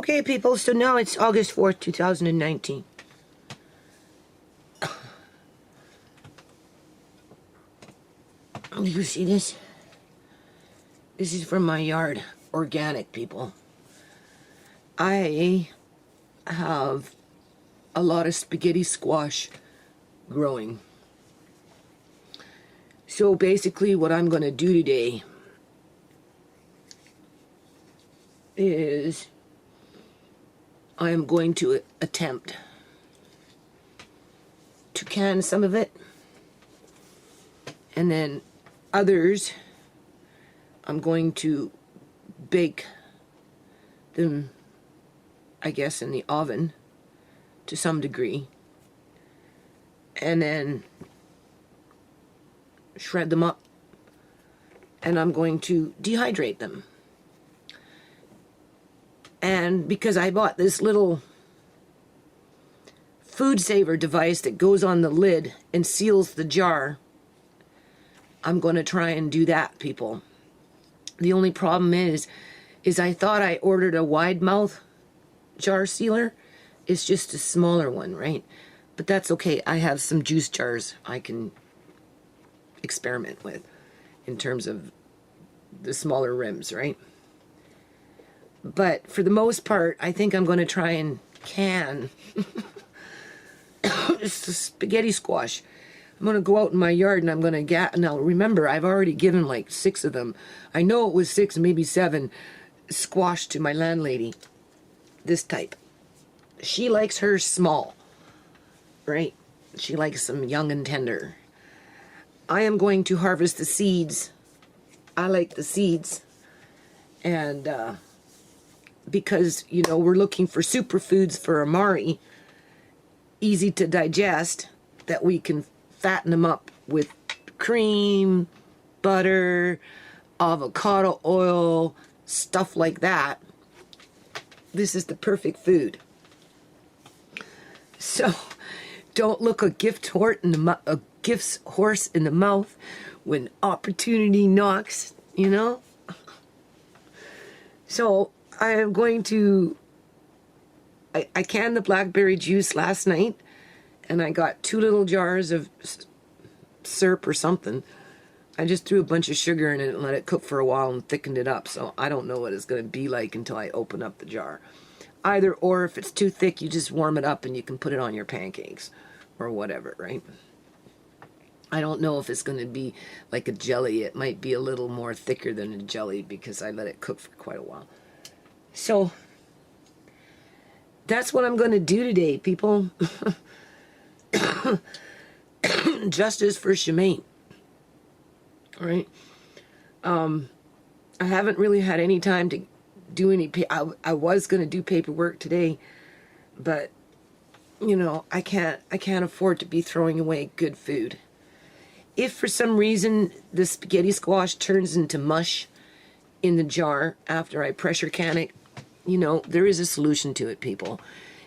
Okay, people, so now it's August 4th, 2019. You see this? This is from my yard. Organic, people. I have a lot of spaghetti squash growing. So basically what I'm going to do today is I am going to attempt to can some of it, and then others I'm going to bake them, I guess, in the oven to some degree, and then shred them up, and I'm going to dehydrate them. And because I bought this little food saver device that goes on the lid and seals the jar, I'm going to try and do that, people. The only problem is I thought I ordered a wide mouth jar sealer. It's just a smaller one, right? But that's okay. I have some juice jars I can experiment with in terms of the smaller rims, right? But for the most part, I think I'm going to try and can it's a spaghetti squash. I'm going to go out in my yard and I'm going to get... Now, remember, I've already given like 6 of them. I know it was 6, maybe 7 squash to my landlady. This type. She likes hers small, right? She likes them young and tender. I am going to harvest the seeds. I like the seeds. And because, you know, we're looking for superfoods for Amari, easy to digest, that we can fatten them up with cream, butter, avocado oil, stuff like that. This is the perfect food. So don't look a gift horse in the mouth when opportunity knocks, you know. So I am going to, I canned the blackberry juice last night, and I got 2 little jars of syrup or something. I just threw a bunch of sugar in it and let it cook for a while and thickened it up, so I don't know what it's going to be like until I open up the jar. Either or, if it's too thick, you just warm it up and you can put it on your pancakes or whatever, right? I don't know if it's going to be like a jelly. It might be a little more thicker than a jelly because I let it cook for quite a while. So that's what I'm going to do today, people. Justice for Shemaine. All right. I haven't really had any time to do any. I was going to do paperwork today, but you know, I can't afford to be throwing away good food. If for some reason the spaghetti squash turns into mush in the jar after I pressure can it, you know, there is a solution to it, people.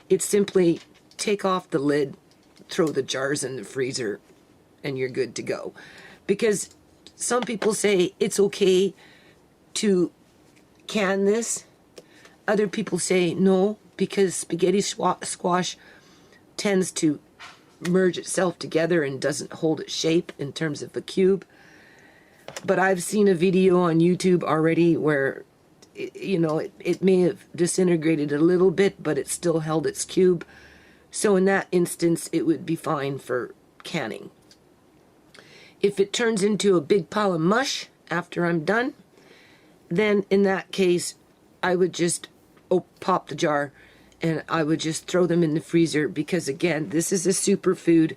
It's simply take off the lid, throw the jars in the freezer, and you're good to go. Because some people say it's okay to can this. Other people say no, because spaghetti squash tends to merge itself together and doesn't hold its shape in terms of a cube. But I've seen a video on YouTube already where, you know, it may have disintegrated a little bit, but it still held its cube. So in that instance, it would be fine for canning. If it turns into a big pile of mush after I'm done, then in that case, I would just pop the jar and I would just throw them in the freezer, because again, this is a superfood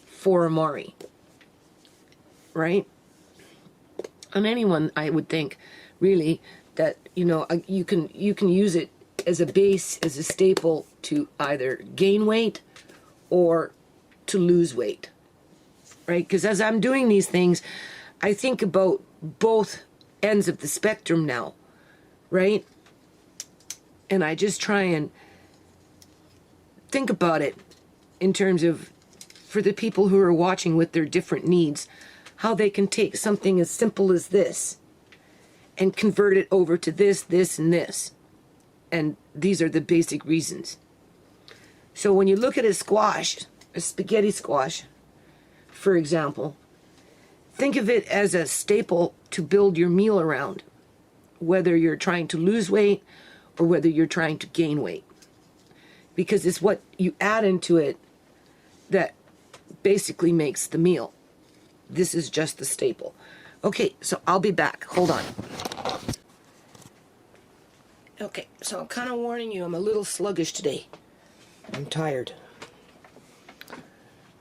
for Amari, right? And anyone, I would think, really, that, you know, you can use it as a base, as a staple to either gain weight or to lose weight, right? Because as I'm doing these things, I think about both ends of the spectrum now, right? And I just try and think about it in terms of, for the people who are watching with their different needs, how they can take something as simple as this and convert it over to this, this, and this. And these are the basic reasons. So when you look at a squash, a spaghetti squash, for example, think of it as a staple to build your meal around, whether you're trying to lose weight or whether you're trying to gain weight. Because it's what you add into it that basically makes the meal. This is just the staple. Okay, so I'll be back. Hold on. Okay, so I'm kind of warning you, I'm a little sluggish today. I'm tired.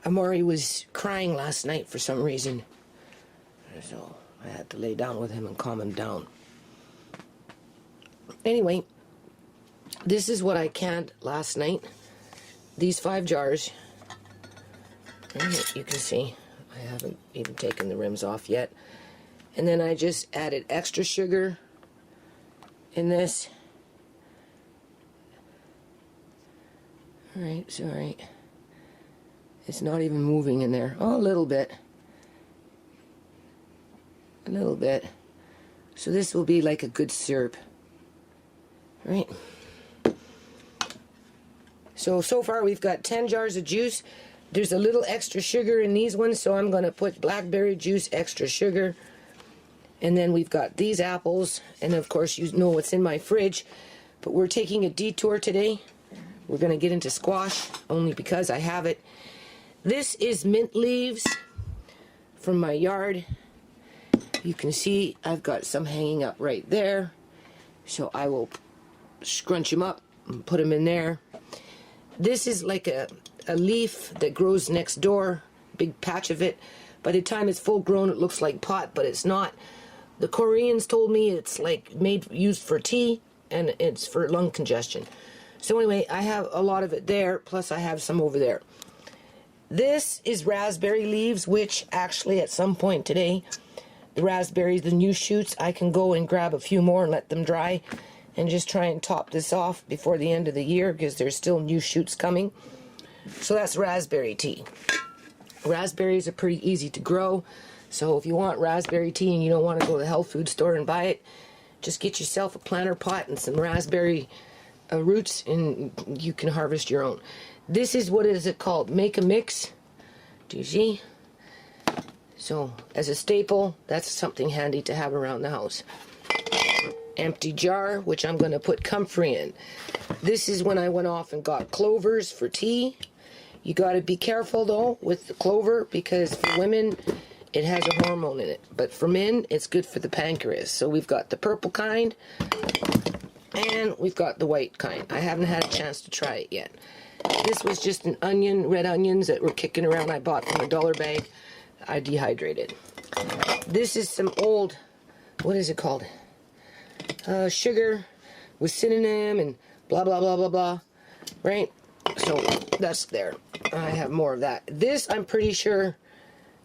Amari was crying last night for some reason, so I had to lay down with him and calm him down. Anyway, this is what I canned last night. These 5 jars. You can see I haven't even taken the rims off yet. And then I just added extra sugar in this. Alright, it's alright. It's not even moving in there. Oh, a little bit. A little bit. So this will be like a good syrup. Right? So far we've got 10 jars of juice. There's a little extra sugar in these ones, so I'm going to put blackberry juice, extra sugar. And then we've got these apples. And of course you know what's in my fridge. But we're taking a detour today. We're going to get into squash, only because I have it. This is mint leaves from my yard. You can see I've got some hanging up right there. So I will scrunch them up and put them in there. This is like a leaf that grows next door, big patch of it. By the time it's full grown, it looks like pot, but it's not. The Koreans told me it's like used for tea, and it's for lung congestion. So anyway, I have a lot of it there, plus I have some over there. This is raspberry leaves, which actually at some point today, the raspberries, the new shoots, I can go and grab a few more and let them dry and just try and top this off before the end of the year because there's still new shoots coming. So that's raspberry tea. Raspberries are pretty easy to grow, so if you want raspberry tea and you don't want to go to the health food store and buy it, just get yourself a planter pot and some raspberry roots and you can harvest your own. This is, what is it called? Make a mix. Do you see? So as a staple, that's something handy to have around the house. Empty jar, which I'm going to put comfrey in. This is when I went off and got clovers for tea. You got to be careful though with the clover because for women it has a hormone in it, but for men it's good for the pancreas. So we've got the purple kind and we've got the white kind. I haven't had a chance to try it yet. This was just an onion, red onions that were kicking around. I bought from a dollar bag. I dehydrated. This is some old, what is it called? Sugar with synonym and blah blah blah blah blah, right? So that's there. I have more of that. This I'm pretty sure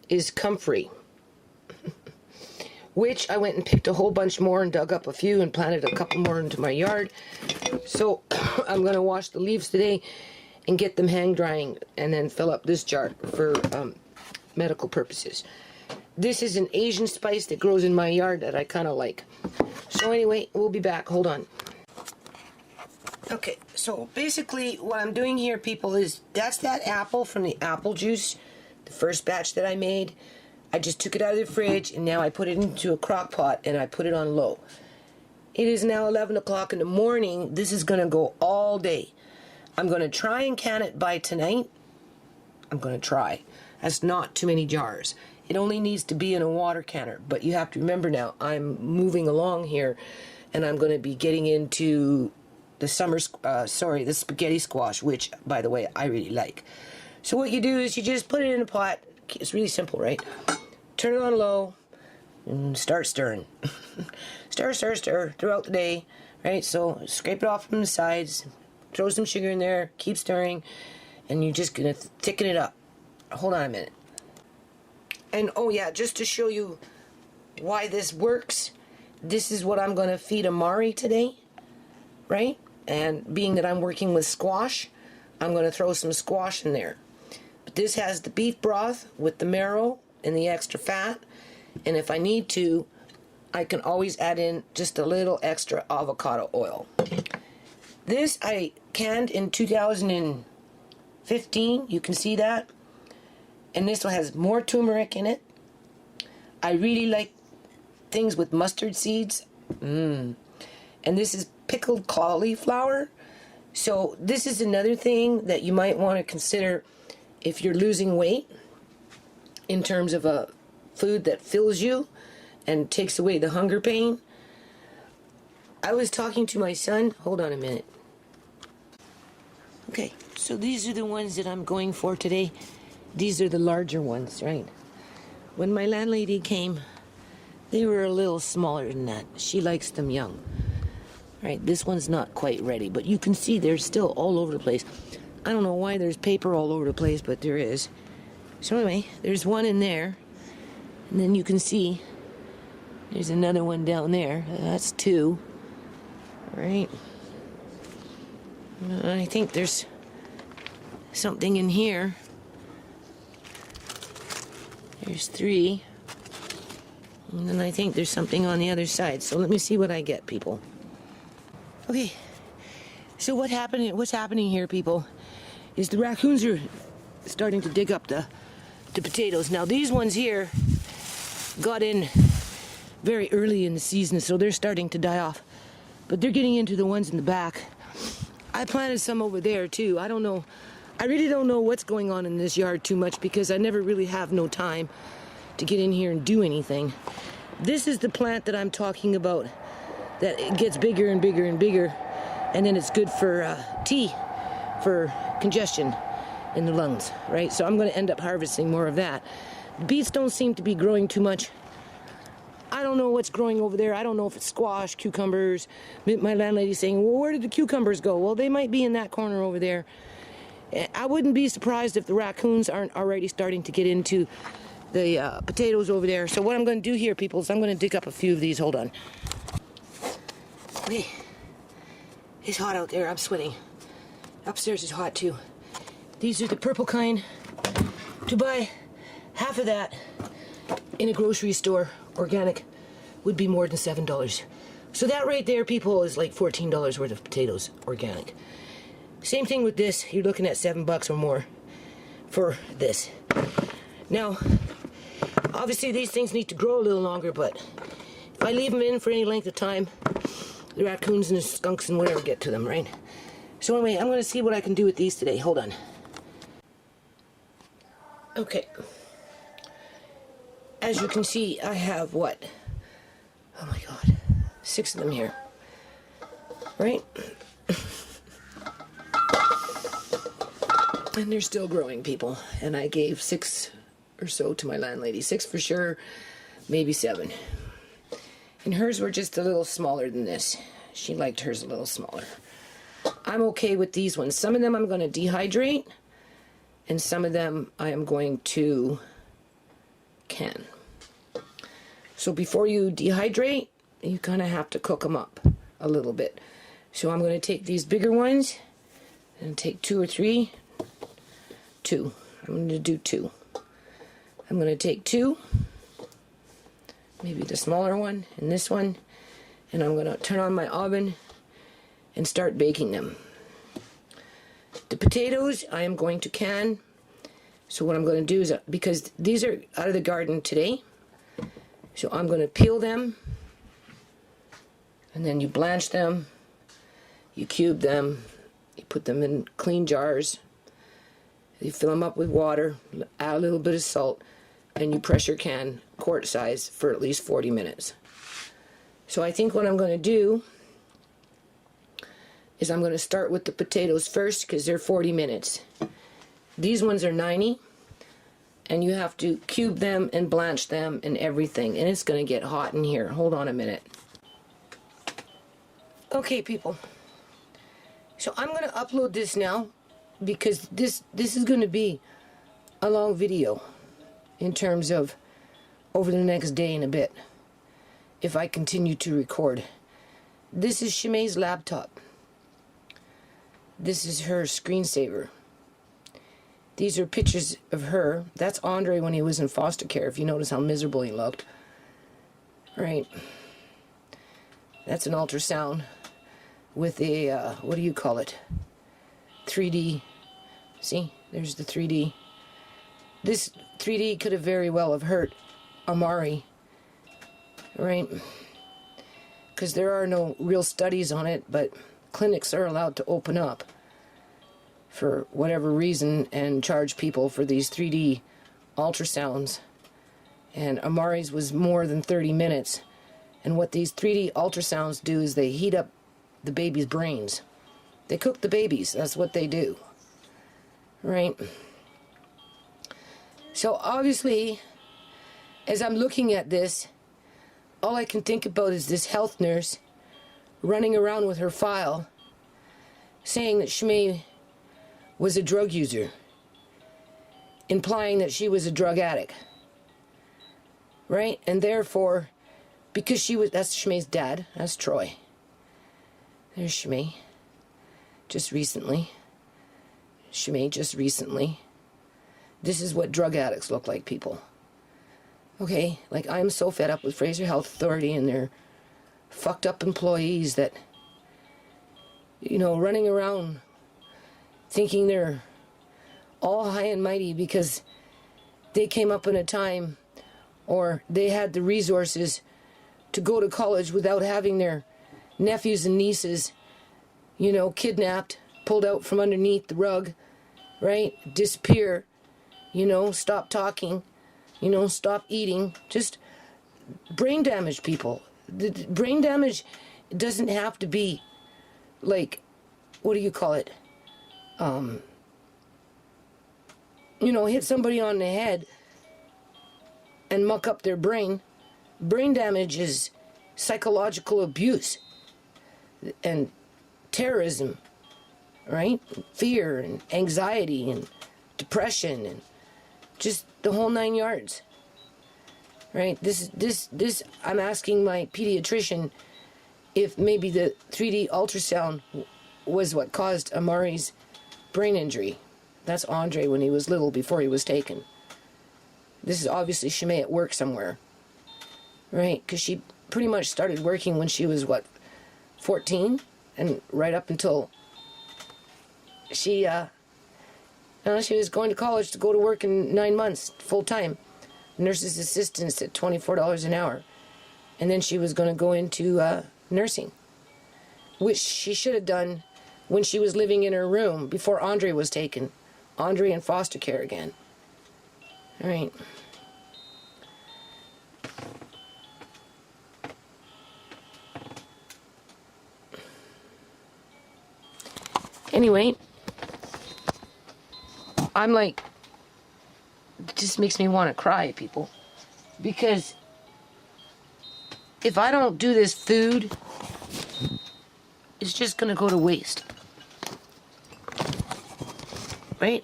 is comfrey, which I went and picked a whole bunch more and dug up a few and planted a couple more into my yard. So I'm going to wash the leaves today and get them hang drying and then fill up this jar for medical purposes. This is an Asian spice that grows in my yard that I kind of like. So anyway, we'll be back. Hold on. Okay, so basically what I'm doing here, people, is that's that apple from the apple juice, the first batch that I made. I just took it out of the fridge and now I put it into a crock pot and I put it on low. It is now 11 o'clock in the morning. This is going to go all day. I'm going to try and can it by tonight. I'm going to try. That's not too many jars. It only needs to be in a water canner. But you have to remember now, I'm moving along here and I'm going to be getting into the the spaghetti squash, which, by the way, I really like. So what you do is you just put it in a pot. It's really simple, right? Turn it on low and start stirring. Stir throughout the day, right? So scrape it off from the sides, throw some sugar in there, keep stirring, and you're just going to thicken it up. Hold on a minute. And oh yeah, just to show you why this works, this is what I'm going to feed Amari today, right? And being that I'm working with squash, I'm going to throw some squash in there. But this has the beef broth with the marrow and the extra fat, and if I need to, I can always add in just a little extra avocado oil. This I canned in 2015. You can see that. And this one has more turmeric in it. I really like things with mustard seeds. And this is pickled cauliflower. So this is another thing that you might want to consider if you're losing weight, in terms of a food that fills you and takes away the hunger pain. I was talking to my son. Hold on a minute. Okay, so these are the ones that I'm going for today. These are the larger ones, right? When my landlady came, they were a little smaller than that. She likes them young. Right, this one's not quite ready, but you can see they're still all over the place. I don't know why there's paper all over the place, but there is. So anyway, there's one in there, and then you can see there's another one down there. That's two. All right. I think there's something in here. There's three. And then I think there's something on the other side. So let me see what I get, people. Okay. So what's happening here, people, is the raccoons are starting to dig up the potatoes. Now these ones here got in very early in the season, so they're starting to die off. But they're getting into the ones in the back. I planted some over there too. I don't know. I really don't know what's going on in this yard too much, because I never really have no time to get in here and do anything. This is the plant that I'm talking about, that it gets bigger and bigger and bigger, and then it's good for tea, for congestion in the lungs, right? So I'm going to end up harvesting more of that. Beets don't seem to be growing too much. I don't know what's growing over there. I don't know if it's squash, cucumbers. My landlady's saying, well, where did the cucumbers go? Well, they might be in that corner over there. I wouldn't be surprised if the raccoons aren't already starting to get into the potatoes over there. So what I'm going to do here, people, is I'm going to dig up a few of these. Hold on. Okay. It's hot out there. I'm sweating. Upstairs is hot too. These are the purple kind. To buy half of that in a grocery store, organic, would be more than $7. So that right there, people, is like $14 worth of potatoes, organic. Same thing with this. You're looking at $7 or more for this. Now, obviously these things need to grow a little longer, but if I leave them in for any length of time, the raccoons and the skunks and whatever get to them, right? So anyway, I'm going to see what I can do with these today. Hold on. Okay. As you can see, I have what? Oh my God. 6 of them here. Right? And they're still growing, people. And I gave 6 or so to my landlady. 6 for sure, maybe 7. And hers were just a little smaller than this. She liked hers a little smaller. I'm okay with these ones. Some of them I'm going to dehydrate, and some of them I am going to can. So before you dehydrate, you kind of have to cook them up a little bit. So I'm going to take these bigger ones and take 2 or 3. 2. I'm going to do 2. I'm going to take 2, maybe the smaller one and this one, and I'm going to turn on my oven and start baking them. The potatoes I am going to can. So what I'm going to do is, because these are out of the garden today, so I'm going to peel them, and then you blanch them, you cube them, you put them in clean jars, you fill them up with water, add a little bit of salt, and you pressure can quart size for at least 40 minutes. So I think what I'm going to do is I'm going to start with the potatoes first, because they're 40 minutes. These ones are 90, and you have to cube them and blanch them and everything, and it's going to get hot in here. Hold on a minute. Okay, people. So I'm going to upload this now, because this is going to be a long video in terms of over the next day and a bit, if I continue to record. This is Shimei's laptop. This is her screensaver. These are pictures of her. That's Andre when he was in foster care, if you notice how miserable he looked. Right. That's an ultrasound. with a, what do you call it? 3D. See, there's the 3D. This 3D could have very well have hurt Amari, right? Because there are no real studies on it, but clinics are allowed to open up for whatever reason and charge people for these 3D ultrasounds. And Amari's was more than 30 minutes. And what these 3D ultrasounds do is they heat up the baby's brains. They cook the babies. That's what they do. Right? So obviously, as I'm looking at this, all I can think about is this health nurse running around with her file saying that Shmei was a drug user, implying that she was a drug addict. Right? And therefore, because she was, that's Shmei's dad, that's Troy. There's Shmei. Just recently. Shmei, just recently. This is what drug addicts look like, people. Okay, like I'm so fed up with Fraser Health Authority and their fucked up employees that, you know, running around thinking they're all high and mighty because they came up in a time or they had the resources to go to college without having their nephews and nieces, you know, kidnapped, pulled out from underneath the rug, right? Disappear, you know, stop talking, you know, stop eating. Just brain damage, people. The brain damage doesn't have to be like, what do you call it? You know, hit somebody on the head and muck up their brain. Brain damage is psychological abuse and terrorism, right? Fear and anxiety and depression and just the whole 9 yards, right? This. I'm asking my pediatrician if maybe the 3D ultrasound was what caused Amari's brain injury. That's Andre when he was little before he was taken. This is obviously Shmei at work somewhere, right? Because she pretty much started working when she was, what, 14? And right up until she was going to college to go to work in 9 months, full-time. Nurse's assistants at $24 an hour. And then she was going to go into nursing, which she should have done when she was living in her room before Andre was taken. Andre in foster care again. All right. Anyway, I'm like, it just makes me want to cry, people. Because if I don't do this food, it's just going to go to waste. Right?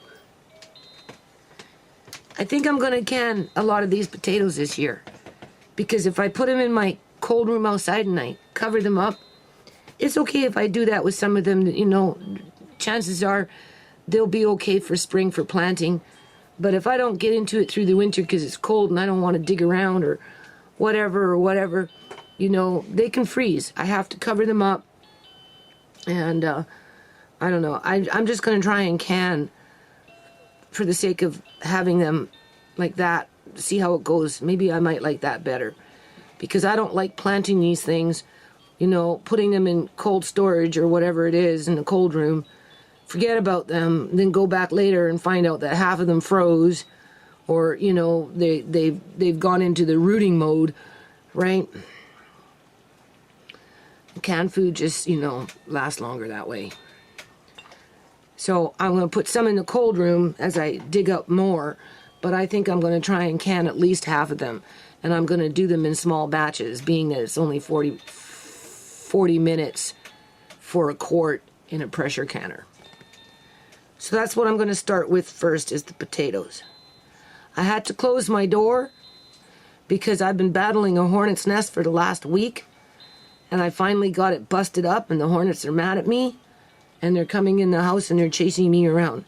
I think I'm going to can a lot of these potatoes this year. Because if I put them in my cold room outside and I cover them up, it's okay if I do that with some of them, you know, chances are they'll be okay for spring for planting. But if I don't get into it through the winter because it's cold and I don't want to dig around or whatever, you know, they can freeze. I have to cover them up. And I don't know. I'm just going to try and can for the sake of having them like that, see how it goes. Maybe I might like that better. Because I don't like planting these things, you know, putting them in cold storage or whatever it is in the cold room. Forget about them, then go back later and find out that half of them froze, or, you know, they've gone into the rooting mode, right? Canned food just, you know, lasts longer that way. So I'm going to put some in the cold room as I dig up more, but I think I'm going to try and can at least half of them, and I'm going to do them in small batches, being that it's only 40 minutes for a quart in a pressure canner. So that's what I'm going to start with first, is the potatoes. I had to close my door because I've been battling a hornet's nest for the last week, and I finally got it busted up, and the hornets are mad at me, and they're coming in the house and they're chasing me around.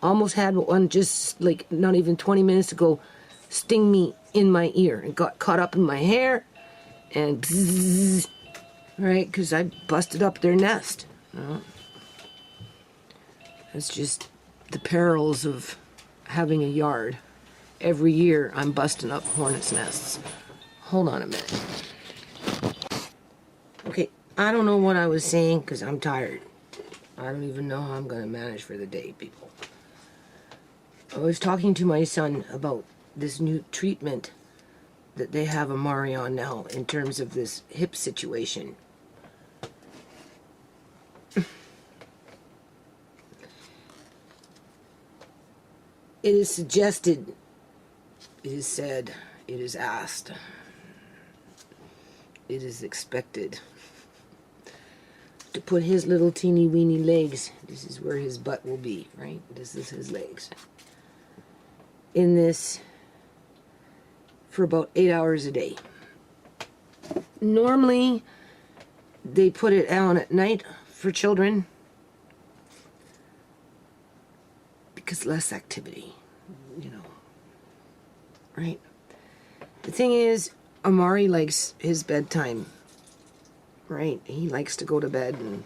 Almost had one just like not even 20 minutes ago sting me in my ear and got caught up in my hair, and bzzz, right? Because I busted up their nest. It's just the perils of having a yard. Every year I'm busting up hornets' nests. Hold on a minute. Okay, I don't know what I was saying because I'm tired. I don't even know how I'm going to manage for the day, people. I was talking to my son about this new treatment that they have Amari on now in terms of this hip situation. It is suggested, it is said, it is asked, it is expected to put his little teeny weeny legs, this is where his butt will be, right? This is his legs. In this for about 8 hours a day. Normally, they put it on at night for children because less activity, you know, right? The thing is, Amari likes his bedtime, right? He likes to go to bed and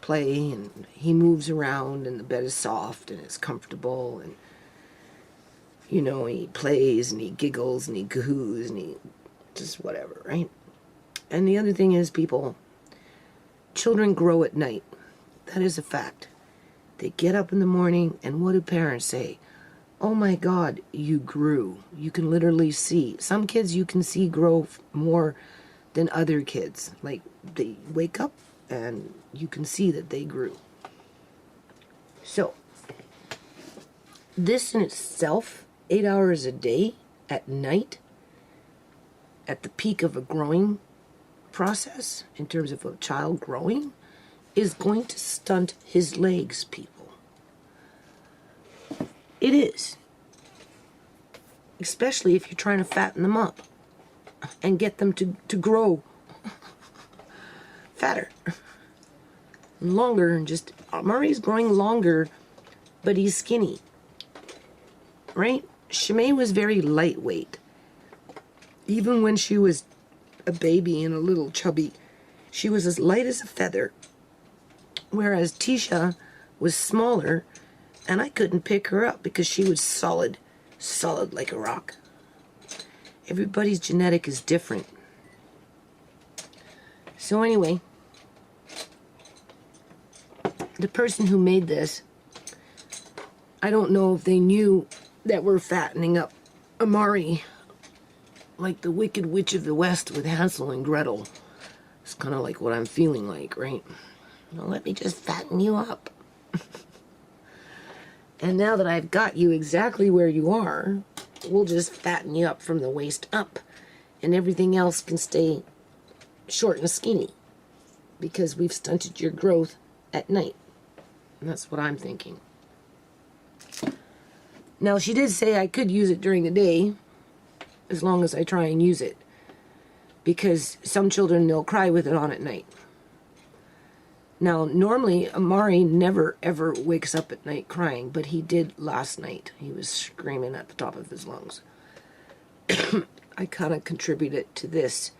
play, and he moves around, and the bed is soft and it's comfortable, and you know, he plays and he giggles and he goo-hoos and he just whatever, right? And the other thing is, people, children grow at night. That is a fact. They get up in the morning, and what do parents say? Oh my God, you grew. You can literally see. Some kids you can see grow more than other kids. Like, they wake up and you can see that they grew. So, this in itself, 8 hours a day at night, at the peak of a growing process, in terms of a child growing, is going to stunt his legs, people. It is. Especially if you're trying to fatten them up and get them to grow fatter, longer, and just, Murray's growing longer, but he's skinny, right? Shimei was very lightweight. Even when she was a baby and a little chubby, she was as light as a feather. Whereas Tisha was smaller, and I couldn't pick her up because she was solid like a rock. Everybody's genetic is different. So anyway, the person who made this, I don't know if they knew that we're fattening up Amari like the Wicked Witch of the West with Hansel and Gretel. It's kind of like what I'm feeling like, right? Now let me just fatten you up. And now that I've got you exactly where you are, we'll just fatten you up from the waist up. And everything else can stay short and skinny because we've stunted your growth at night. And that's what I'm thinking. Now, she did say I could use it during the day as long as I try and use it, because some children, they'll cry with it on at night. Now, normally, Amari never, ever wakes up at night crying, but he did last night. He was screaming at the top of his lungs. I kind of contributed to this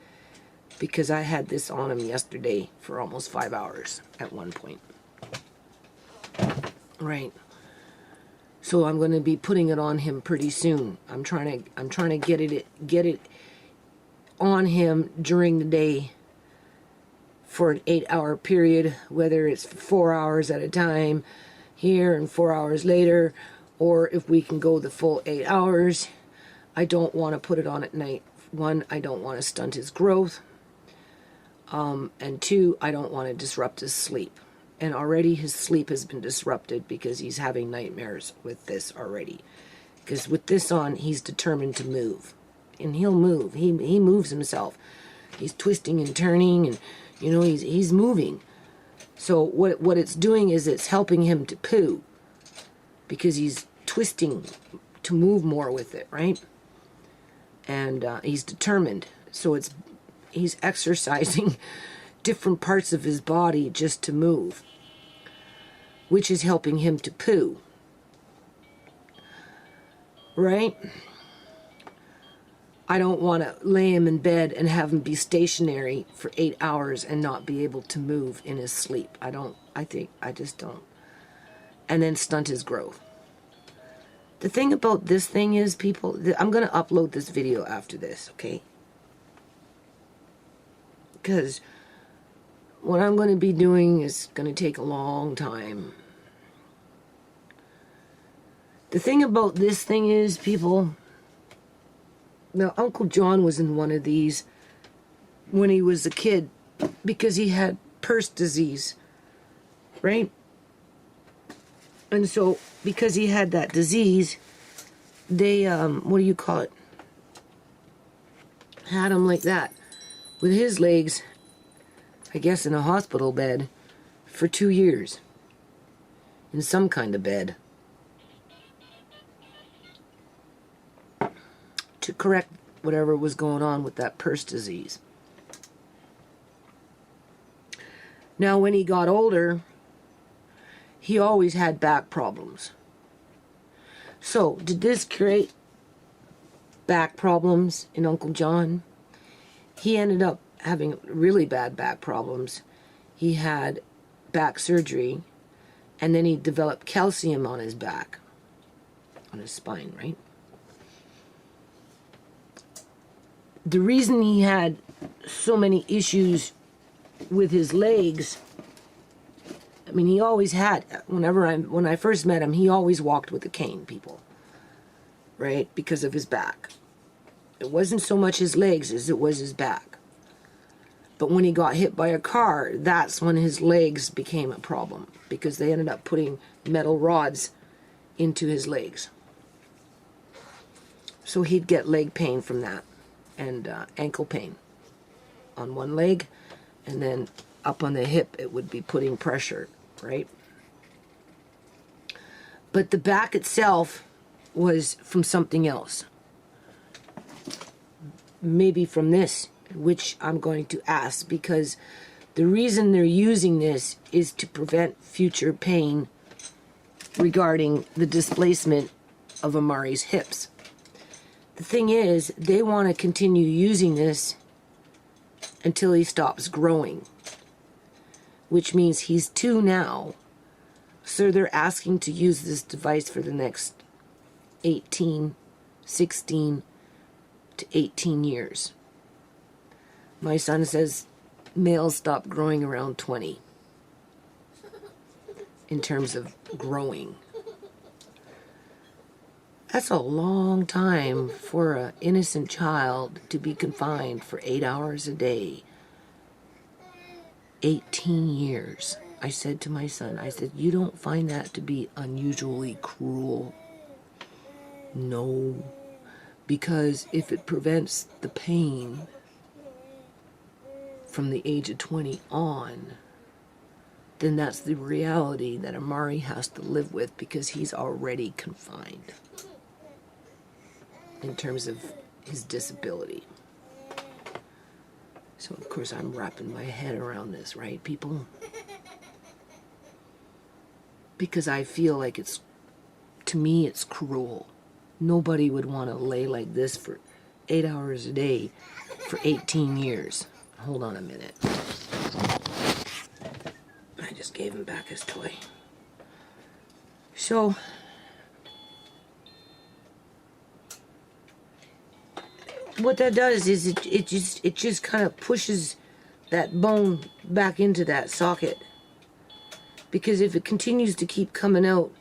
because I had this on him yesterday for almost 5 hours at one point. Right. So I'm going to be putting it on him pretty soon. I'm trying to get it on him during the day for an 8-hour period, whether it's 4 hours at a time here and 4 hours later, or if we can go the full 8 hours. I don't want to put it on at night. One, I don't want to stunt his growth. And two, I don't want to disrupt his sleep. And already his sleep has been disrupted because he's having nightmares with this already. Because with this on, he's determined to move. And he'll move. He moves himself. He's twisting and turning, and you know, he's moving. So what it's doing is it's helping him to poo, because he's twisting to move more with it, right? And he's determined. So he's exercising different parts of his body just to move, which is helping him to poo, right? I don't want to lay him in bed and have him be stationary for 8 hours and not be able to move in his sleep. I just don't. And then stunt his growth. The thing about this thing is, people, I'm going to upload this video after this, okay? Because what I'm going to be doing is going to take a long time. The thing about this thing is, people, now Uncle John was in one of these when he was a kid because he had purse disease, right? And so, because he had that disease, they, what do you call it? Had him like that, with his legs, I guess in a hospital bed, for 2 years. In some kind of bed. To correct whatever was going on with that purse disease. Now, when he got older, he always had back problems. So, did this create back problems in Uncle John? He ended up having really bad back problems. He had back surgery, and then he developed calcium on his back, on his spine, right? The reason he had so many issues with his legs, I mean, he always had, when I first met him, he always walked with a cane, people, right? Because of his back. It wasn't so much his legs as it was his back. But when he got hit by a car, that's when his legs became a problem, because they ended up putting metal rods into his legs. So he'd get leg pain from that, and ankle pain on one leg, and then up on the hip it would be putting pressure, right? But the back itself was from something else. Maybe from this, which I'm going to ask, because the reason they're using this is to prevent future pain regarding the displacement of Amari's hips. The thing is, they want to continue using this until he stops growing, which means he's 2 now, so they're asking to use this device for the next 16 to 18 years. My son says males stop growing around 20 in terms of growing. That's a long time for an innocent child to be confined for 8 hours a day. 18 years. I said to my son, I said, you don't find that to be unusually cruel? No, because if it prevents the pain from the age of 20 on, then that's the reality that Amari has to live with, because he's already confined in terms of his disability. So, of course, I'm wrapping my head around this, right, people? Because I feel like to me, it's cruel. Nobody would want to lay like this for 8 hours a day for 18 years. Hold on a minute. I just gave him back his toy. So, what that does is it just kind of pushes that bone back into that socket. Because if it continues to keep coming out,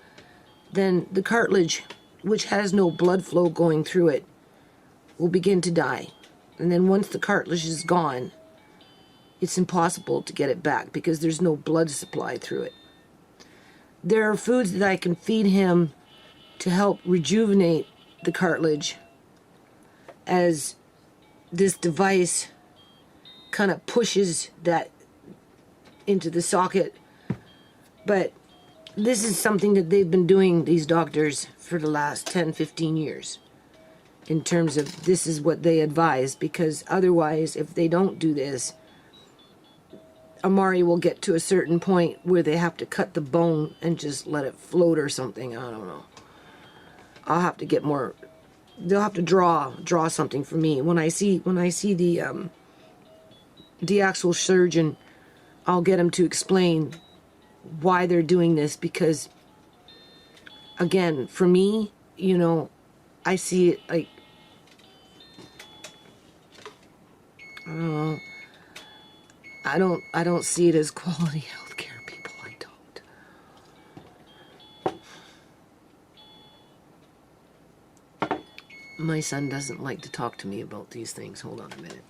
then the cartilage, which has no blood flow going through it, will begin to die. And then once the cartilage is gone, it's impossible to get it back because there's no blood supply through it. There are foods that I can feed him to help rejuvenate the cartilage, as this device kind of pushes that into the socket. But this is something that they've been doing, these doctors, for the last 10, 15 years. In terms of this is what they advise, because otherwise, if they don't do this, Amari will get to a certain point where they have to cut the bone and just let it float or something. I don't know. I'll have to get more they'll have to draw something for me. When I see the actual surgeon, I'll get him to explain why they're doing this, because again, for me, you know, I see it like, I don't know, I don't see it as quality healthcare, people. I don't. My son doesn't like to talk to me about these things. Hold on a minute.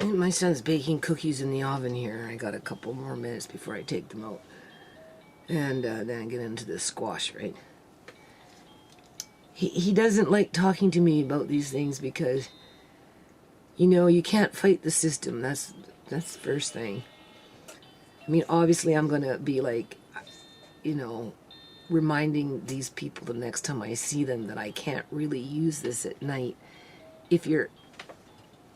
My son's baking cookies in the oven here. I got a couple more minutes before I take them out. And then I get into this squash, right? He doesn't like talking to me about these things because, you know, you can't fight the system. That's the first thing. I mean, obviously I'm going to be like, you know, reminding these people the next time I see them that I can't really use this at night. If your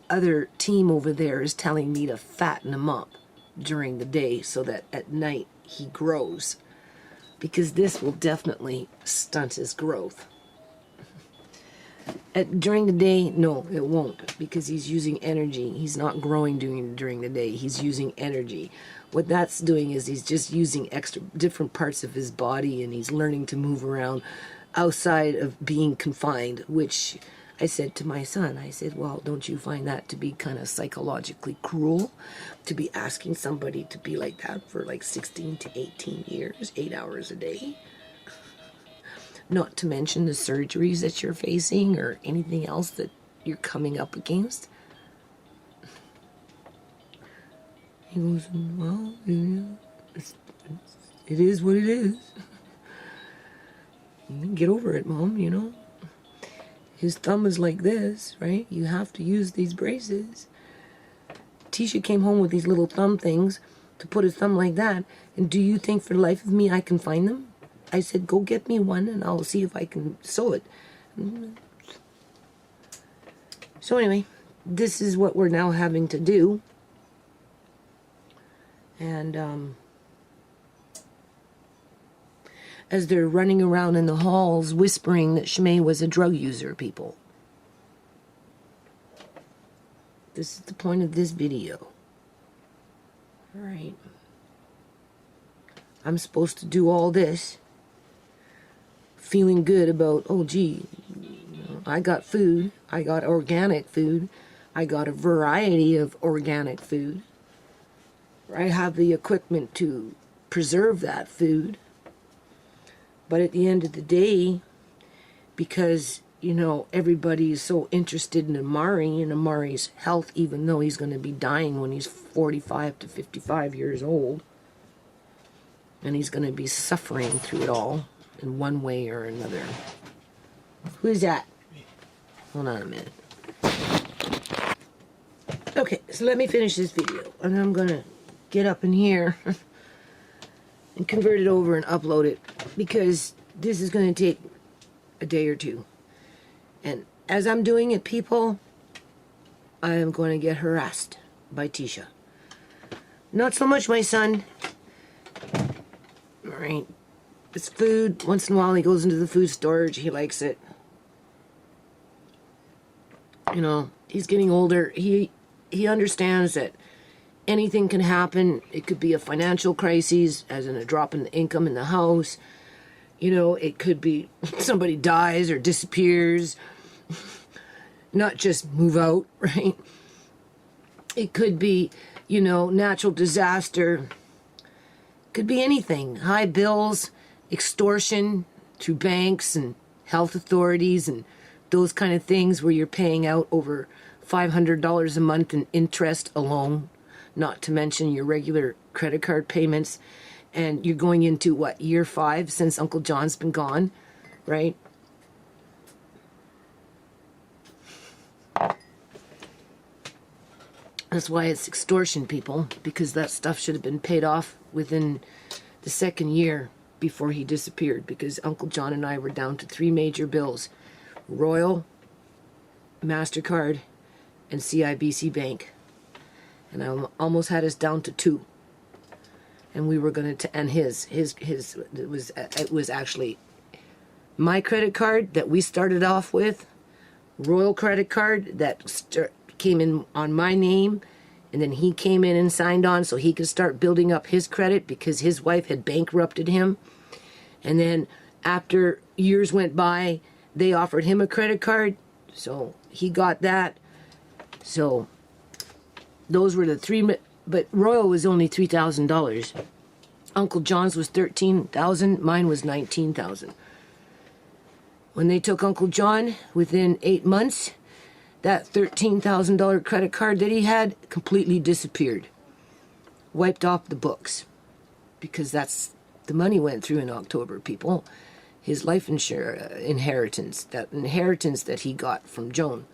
other team over there is telling me to fatten him up during the day so that at night he grows, because this will definitely stunt his growth. During the day, no, it won't, because he's using energy. He's not growing during the day. He's using energy. What that's doing is he's just using extra different parts of his body, and he's learning to move around outside of being confined, which I said to my son, I said, well, don't you find that to be kind of psychologically cruel, to be asking somebody to be like that for like 16 to 18 years, 8 hours a day? Not to mention the surgeries that you're facing or anything else that you're coming up against. He goes, well, yeah, it is what it is. Get over it, Mom, you know. His thumb is like this, right? You have to use these braces. Tisha came home with these little thumb things to put his thumb like that. And do you think for the life of me I can find them? I said, go get me one and I'll see if I can sew it. So anyway, this is what we're now having to do. And as they're running around in the halls whispering that Shimei was a drug user, people. This is the point of this video. All right. I'm supposed to do all this feeling good about, oh gee, you know, I got food, I got organic food, I got a variety of organic food. I have the equipment to preserve that food. But at the end of the day, because, you know, everybody is so interested in Amari and Amari's health, even though he's going to be dying when he's 45 to 55 years old, and he's going to be suffering through it all in one way or another. Who is that? Hold on a minute. Okay, so let me finish this video, and I'm going to get up in here and convert it over and upload it, because this is going to take a day or two. And as I'm doing it, people, I am going to get harassed by Tisha. Not so much my son. All right. It's food. Once in a while he goes into the food storage. He likes it. You know, he's getting older. He understands that anything can happen. It could be a financial crisis, as in a drop in the income in the house. You know, it could be somebody dies or disappears. Not just move out, right? It could be, you know, natural disaster. Could be anything. High bills, extortion through banks and health authorities and those kind of things where you're paying out over $500 a month in interest alone. Not to mention your regular credit card payments. And you're going into, what, year 5 since Uncle John's been gone, right? That's why it's extortion, people, because that stuff should have been paid off within the second year before he disappeared, because Uncle John and I were down to 3 major bills: Royal, MasterCard, and CIBC Bank. And I almost had us down to 2. And we were going to, and it was actually my credit card that we started off with, Royal credit card that came in on my name, and then he came in and signed on so he could start building up his credit because his wife had bankrupted him. And then after years went by, they offered him a credit card, so he got that. So those were the 3, but Royal was only $3,000. Uncle John's was $13,000, mine was $19,000. When they took Uncle John, within 8 months, that $13,000 credit card that he had completely disappeared. Wiped off the books. Because the money went through in October, people. His life inheritance, that inheritance that he got from Joan,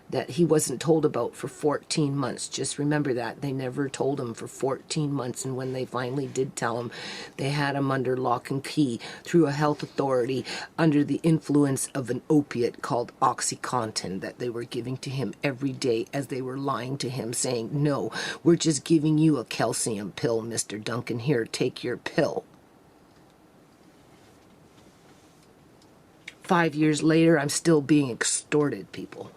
that he wasn't told about for 14 months. Just remember that. They never told him for 14 months, and when they finally did tell him, they had him under lock and key through a health authority under the influence of an opiate called OxyContin that they were giving to him every day as they were lying to him, saying, "No, we're just giving you a calcium pill, Mr. Duncan. Here, take your pill." 5 years later, I'm still being extorted, people.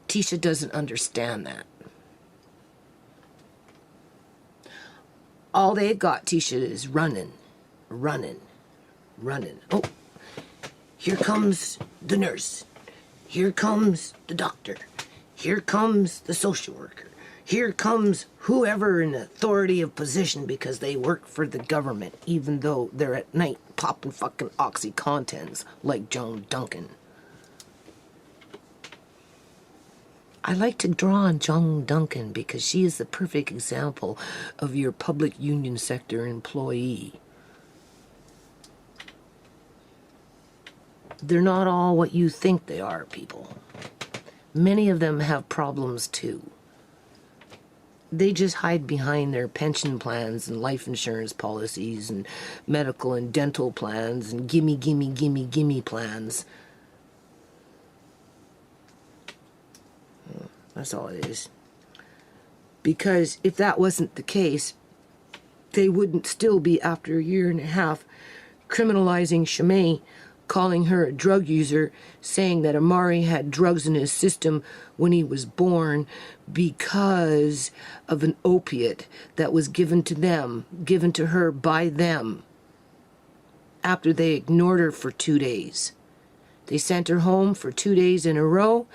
Tisha doesn't understand that. All they got, Tisha, is running. Oh, here comes the nurse. Here comes the doctor. Here comes the social worker. Here comes whoever in authority of position because they work for the government, even though they're at night popping fucking OxyContins like Joan Duncan. I like to draw on Joan Duncan because she is the perfect example of your public union sector employee. They're not all what you think they are, people. Many of them have problems too. They just hide behind their pension plans and life insurance policies and medical and dental plans and gimme plans. That's all it is. Because if that wasn't the case, they wouldn't still be, after a year and a half, criminalizing Shimei, calling her a drug user, saying that Amari had drugs in his system when he was born because of an opiate that was given to her by them, after they ignored her for 2 days. They sent her home for 2 days in a row.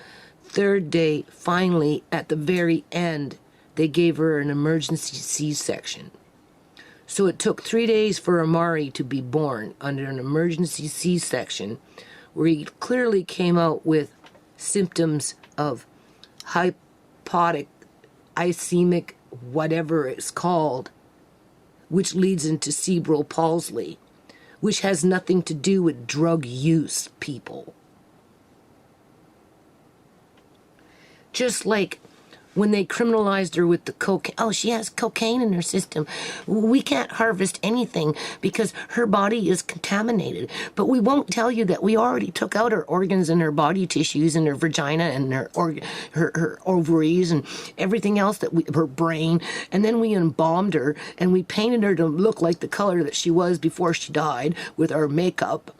3rd day, finally, at the very end, they gave her an emergency C-section. So it took 3 days for Amari to be born under an emergency C-section, where he clearly came out with symptoms of hypoxic, ischemic, whatever it's called, which leads into cerebral palsy, which has nothing to do with drug use, people. Just like when they criminalized her with the cocaine. Oh, she has cocaine in her system. We can't harvest anything because her body is contaminated. But we won't tell you that we already took out her organs and her body tissues and her vagina and her ovaries and everything else, her brain. And then we embalmed her and we painted her to look like the color that she was before she died with our makeup.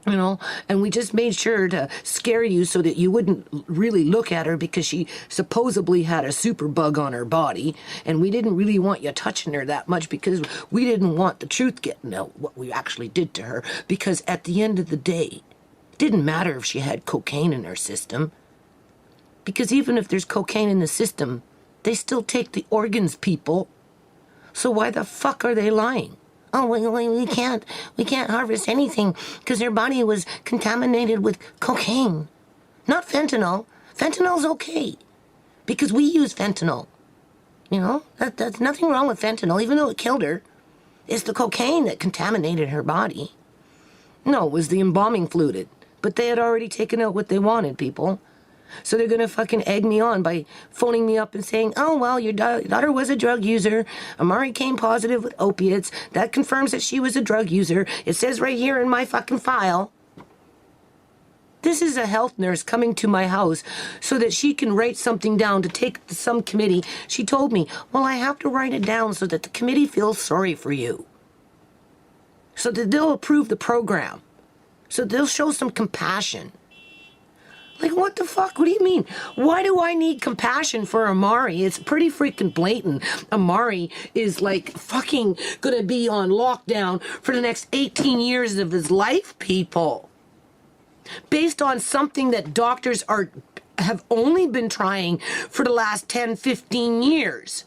You know, and we just made sure to scare you so that you wouldn't really look at her because she supposedly had a super bug on her body, and we didn't really want you touching her that much because we didn't want the truth getting out, what we actually did to her, because at the end of the day, it didn't matter if she had cocaine in her system, because even if there's cocaine in the system, they still take the organs, people. So why the fuck are they lying? Oh, we can't harvest anything because her body was contaminated with cocaine. Not fentanyl. Fentanyl's okay because we use fentanyl. You know, that's nothing wrong with fentanyl, even though it killed her. It's the cocaine that contaminated her body. No, it was the embalming fluid. But they had already taken out what they wanted, people. So they're going to fucking egg me on by phoning me up and saying, oh, well, your daughter was a drug user. Amari came positive with opiates. That confirms that she was a drug user. It says right here in my fucking file. This is a health nurse coming to my house so that she can write something down to take to some committee. She told me, well, I have to write it down so that the committee feels sorry for you. So that they'll approve the program. So they'll show some compassion. Like, what the fuck? What do you mean? Why do I need compassion for Amari? It's pretty freaking blatant. Amari is like fucking gonna be on lockdown for the next 18 years of his life, people. Based on something that doctors have only been trying for the last 10, 15 years.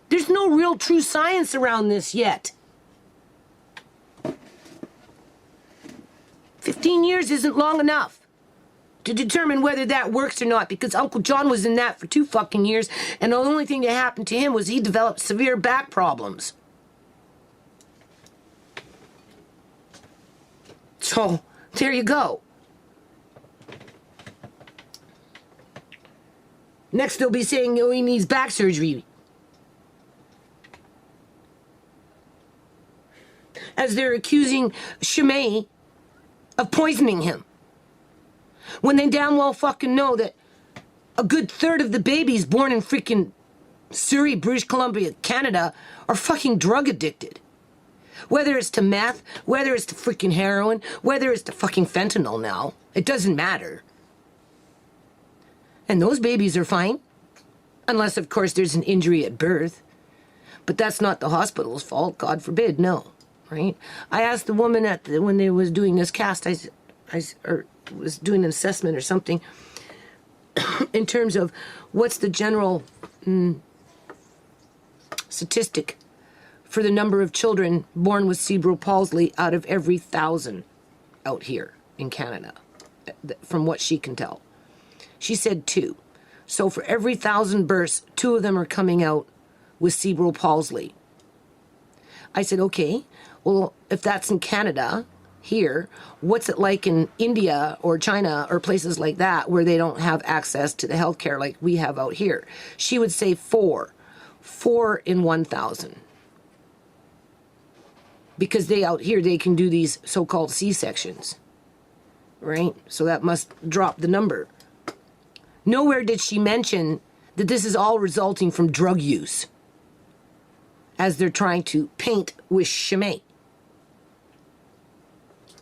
There's no real true science around this yet. 15 years isn't long enough to determine whether that works or not, because Uncle John was in that for 2 fucking years, and the only thing that happened to him was he developed severe back problems. So, there you go. Next they'll be saying, oh, he needs back surgery. As they're accusing Shimei of poisoning him. When they damn well fucking know that a good third of the babies born in freaking Surrey, British Columbia, Canada are fucking drug addicted. Whether it's to meth, whether it's to freaking heroin, whether it's to fucking fentanyl now, it doesn't matter. And those babies are fine. Unless, of course, there's an injury at birth. But that's not the hospital's fault, God forbid, no. Right? I asked the woman when they was doing this cast, I was doing an assessment or something, in terms of what's the general statistic for the number of children born with cerebral palsy out of every 1,000 out here in Canada, from what she can tell. She said 2. So for every 1,000 births, 2 of them are coming out with cerebral palsy. I said, okay, well, if that's in Canada, here, what's it like in India or China or places like that where they don't have access to the healthcare like we have out here? She would say 4. 4 in 1,000. Because they out here, they can do these so-called C-sections. Right? So that must drop the number. Nowhere did she mention that this is all resulting from drug use, as they're trying to paint with Shimei.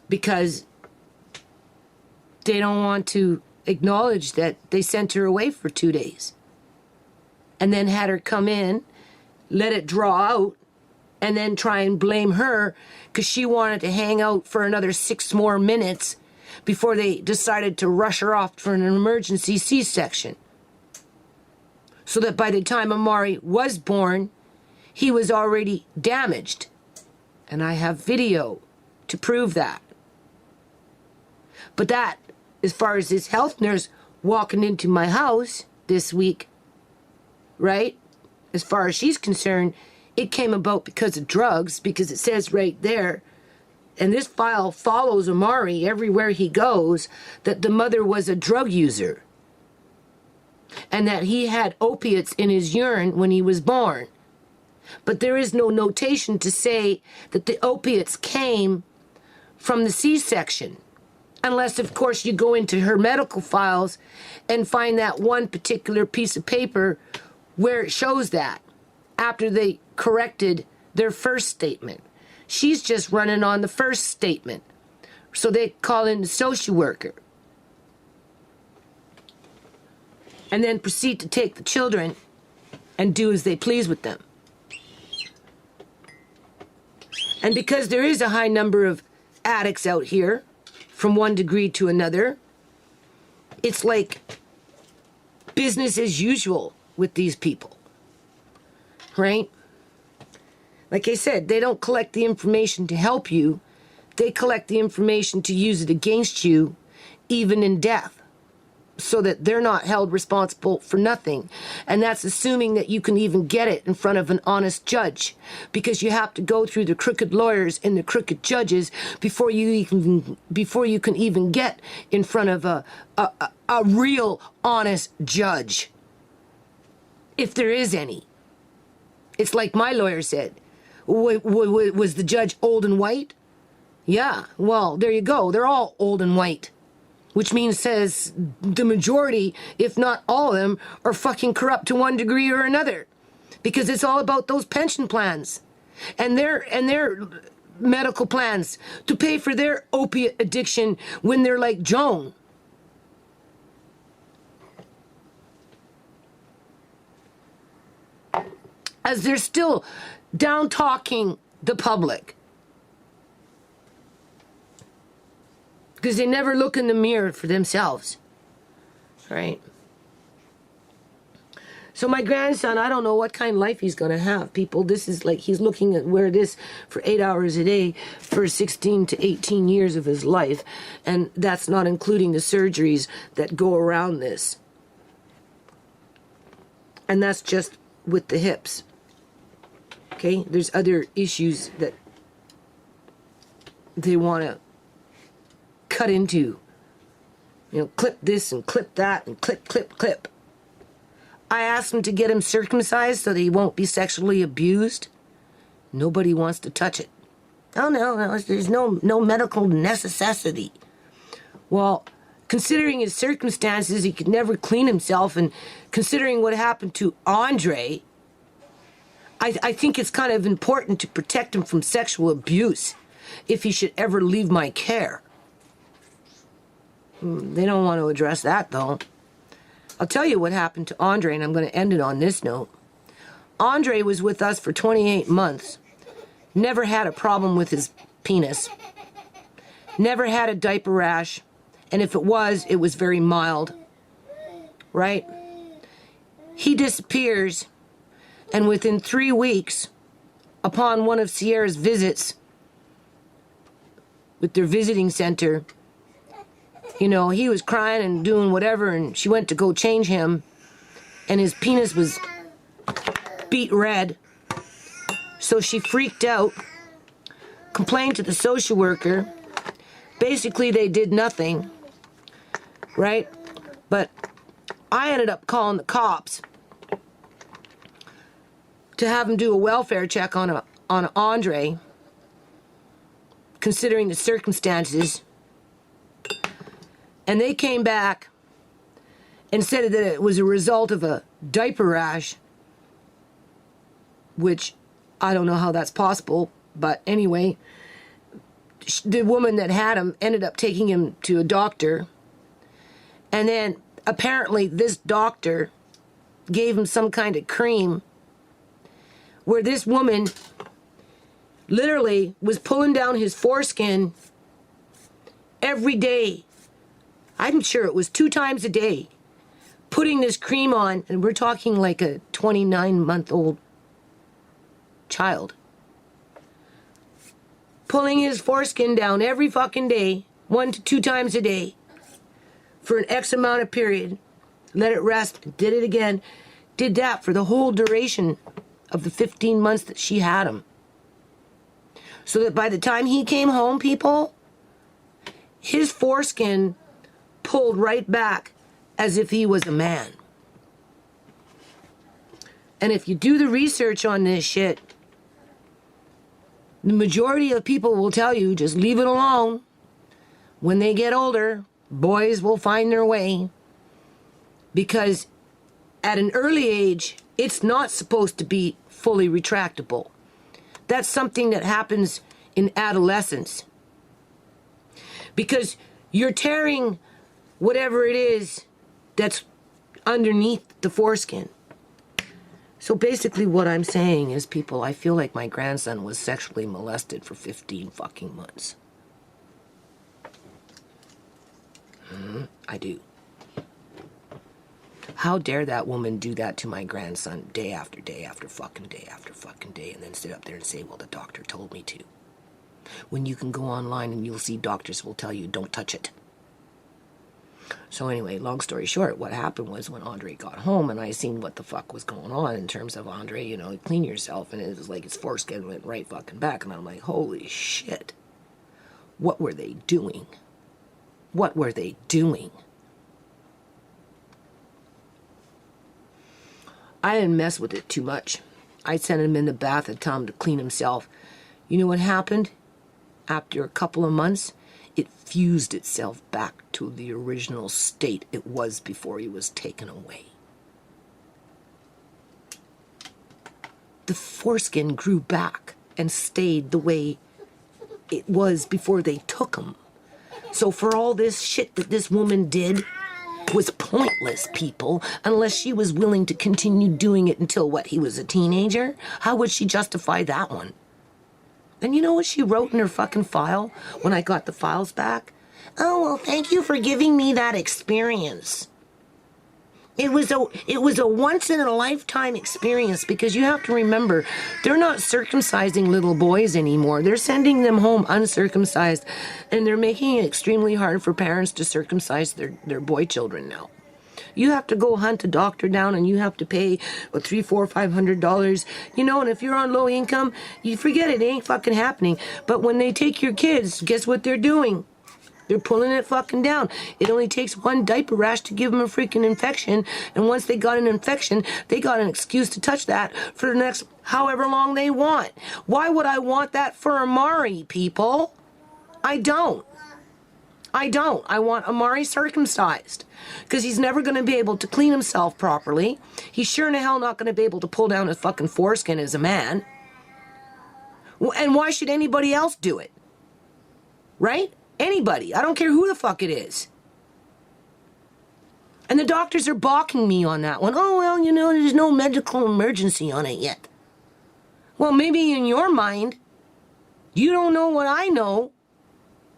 Because they don't want to acknowledge that they sent her away for 2 days. And then had her come in, let it draw out, and then try and blame her because she wanted to hang out for another 6 more minutes before they decided to rush her off for an emergency C-section. So that by the time Amari was born, he was already damaged. And I have video to prove that. But that, as far as this health nurse walking into my house this week, right? As far as she's concerned, it came about because of drugs, because it says right there, and this file follows Amari everywhere he goes, that the mother was a drug user. And that he had opiates in his urine when he was born. But there is no notation to say that the opiates came from the C-section. Unless, of course, you go into her medical files and find that one particular piece of paper where it shows that after they corrected their first statement. She's just running on the first statement. So they call in the social worker. And then proceed to take the children and do as they please with them. And because there is a high number of addicts out here, from one degree to another, it's like business as usual with these people. Right? Like I said, they don't collect the information to help you. They collect the information to use it against you, even in death. so that they're not held responsible for nothing. And that's assuming that you can even get it in front of an honest judge, because you have to go through the crooked lawyers and the crooked judges before you can even get in front of a real honest judge, if there is any. It's like my lawyer said, was the judge old and white? Yeah, well, there you go. They're all old and white. Which means says the majority, if not all of them, are fucking corrupt to one degree or another. Because it's all about those pension plans and their medical plans to pay for their opiate addiction when they're like Joan. As they're still down talking the public. Because they never look in the mirror for themselves. Right? So my grandson, I don't know what kind of life he's going to have, people. This is like he's looking at where this for 8 hours a day for 16 to 18 years of his life. And that's not including the surgeries that go around this. And that's just with the hips. Okay? There's other issues that they want to cut into, clip this and clip that and clip. I asked him to get him circumcised so that he won't be sexually abused. Nobody wants to touch it. Oh no, there's no medical necessity. Well, considering his circumstances, he could never clean himself, and considering what happened to Andre, I think it's kind of important to protect him from sexual abuse if he should ever leave my care. They don't want to address that, though. I'll tell you what happened to Andre, and I'm going to end it on this note. Andre was with us for 28 months. Never had a problem with his penis. Never had a diaper rash. And if it was very mild. Right? He disappears, and within 3 weeks, upon one of Sierra's visits with their visiting center, he was crying and doing whatever, and she went to go change him, and his penis was beet red. So she freaked out, complained to the social worker. Basically, they did nothing, right? But I ended up calling the cops to have him do a welfare check on Andre, considering the circumstances. And they came back and said that it was a result of a diaper rash, which I don't know how that's possible. But anyway, the woman that had him ended up taking him to a doctor. And then apparently this doctor gave him some kind of cream where this woman literally was pulling down his foreskin every day. I'm sure it was 2 times a day, putting this cream on, and we're talking like a 29-month-old child. Pulling his foreskin down every fucking day, 1 to 2 times a day, for an X amount of period. Let it rest, did it again. Did that for the whole duration of the 15 months that she had him. So that by the time he came home, people, his foreskin pulled right back as if he was a man. And if you do the research on this shit, the majority of people will tell you just leave it alone. When they get older, boys will find their way. Because at an early age, it's not supposed to be fully retractable. That's something that happens in adolescence. Because you're tearing whatever it is that's underneath the foreskin. So basically what I'm saying is, people, I feel like my grandson was sexually molested for 15 fucking months. I do. How dare that woman do that to my grandson day after day after fucking day after fucking day, and then sit up there and say, well, the doctor told me to. When you can go online and you'll see doctors will tell you, don't touch it. So anyway, long story short, what happened was when Andre got home and I seen what the fuck was going on in terms of Andre, you know, clean yourself, and it was like his foreskin went right fucking back, and I'm like, holy shit. What were they doing? What were they doing? I didn't mess with it too much. I sent him in the bath and tell him to clean himself. You know what happened? After a couple of months, it fused itself back to the original state it was before he was taken away. The foreskin grew back and stayed the way it was before they took him. So for all this shit that this woman did was pointless, people, unless she was willing to continue doing it until, what, he was a teenager? How would she justify that one? And you know what she wrote in her fucking file when I got the files back? Oh, well, thank you for giving me that experience. It was a once-in-a-lifetime experience, because you have to remember, they're not circumcising little boys anymore. They're sending them home uncircumcised, and they're making it extremely hard for parents to circumcise their boy children now. You have to go hunt a doctor down, and you have to pay $300, $400, $500. You know, and if you're on low income, you forget it. It ain't fucking happening. But when they take your kids, guess what they're doing? They're pulling it fucking down. It only takes one diaper rash to give them a freaking infection. And once they got an infection, they got an excuse to touch that for the next however long they want. Why would I want that for Amari, people? I don't. I want Amari circumcised, because he's never going to be able to clean himself properly. He's sure in the hell not going to be able to pull down his fucking foreskin as a man. And why should anybody else do it? Right? Anybody. I don't care who the fuck it is. And the doctors are balking me on that one. Oh, well, you know, there's no medical emergency on it yet. Well, maybe in your mind, you don't know what I know,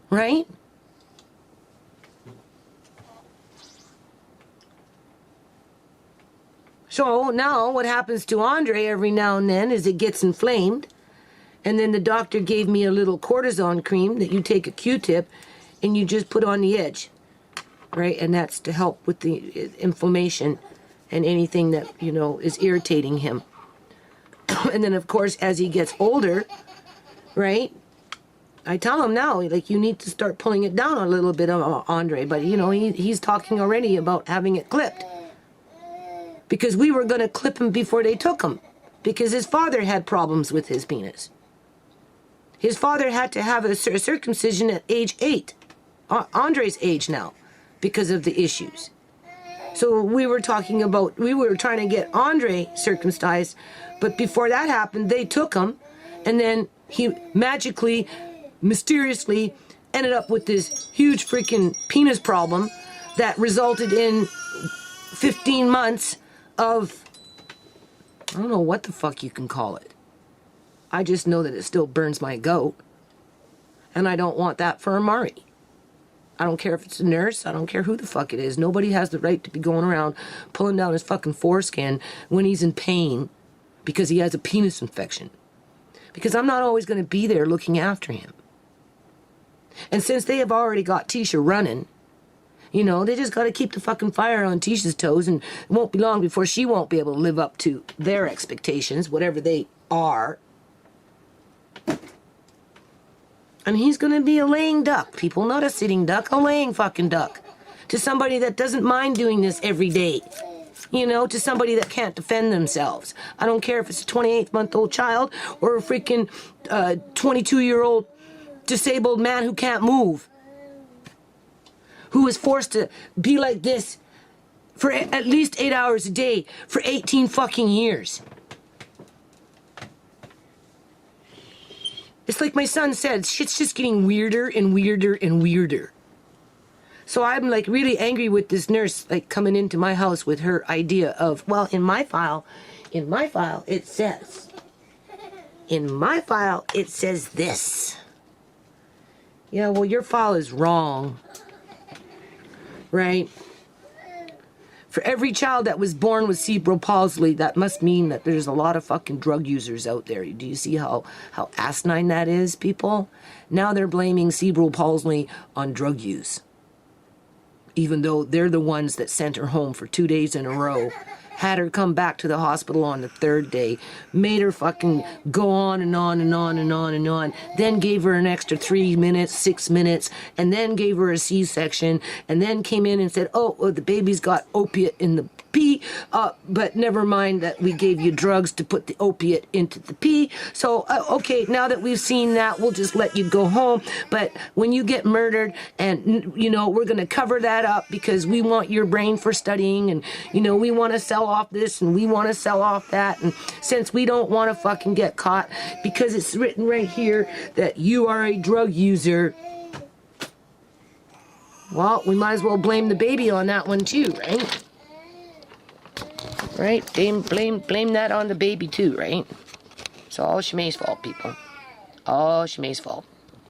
right? So now what happens to Andre every now and then is it gets inflamed. And then the doctor gave me a little cortisone cream that you take a Q-tip and you just put on the edge, right? And that's to help with the inflammation and anything that, you know, is irritating him. And then, of course, as he gets older, right, I tell him now, like, you need to start pulling it down a little bit, Andre. But, you know, he's talking already about having it clipped. Because we were going to clip him before they took him. Because his father had problems with his penis. His father had to have a circumcision at age 8. Andre's age now. Because of the issues. So we were trying to get Andre circumcised. But before that happened, they took him. And then he magically, mysteriously, ended up with this huge freaking penis problem that resulted in 15 months of, I don't know what the fuck you can call it. I just know that it still burns my goat. And I don't want that for Amari. I don't care if it's a nurse. I don't care who the fuck it is. Nobody has the right to be going around pulling down his fucking foreskin when he's in pain because he has a penis infection. Because I'm not always going to be there looking after him. And since they have already got Tisha running, you know, they just got to keep the fucking fire on Tisha's toes, and it won't be long before she won't be able to live up to their expectations, whatever they are. And he's going to be a laying duck, people, not a sitting duck, a laying fucking duck. To somebody that doesn't mind doing this every day. You know, to somebody that can't defend themselves. I don't care if it's a 28-month-old child or a freaking 22-year-old disabled man who can't move. Who was forced to be like this for at least 8 hours a day for 18 fucking years. It's like my son said, shit's just getting weirder and weirder and weirder. So I'm like really angry with this nurse like coming into my house with her idea of, well, in my file it says this. Yeah, well, your file is wrong. Right? For every child that was born with cerebral palsy, that must mean that there's a lot of fucking drug users out there. Do you see how asinine that is, people? Now they're blaming cerebral palsy on drug use. even though they're the ones that sent her home for 2 days in a row. Had her come back to the hospital on the third day, made her fucking go on and on and on and on and on, then gave her an extra 3 minutes, 6 minutes, and then gave her a C-section, and then came in and said, oh, the baby's got opiate in the pee, but never mind that we gave you drugs to put the opiate into the pee. So, okay, now that we've seen that, we'll just let you go home. But when you get murdered, and, you know, we're going to cover that up because we want your brain for studying, and, you know, we want to sell off this and we want to sell off that. And since we don't want to fucking get caught because it's written right here that you are a drug user, well, we might as well blame the baby on that one too, right? Right? Blame that on the baby too, right? It's all Shemai's fault, people. All Shemai's fault.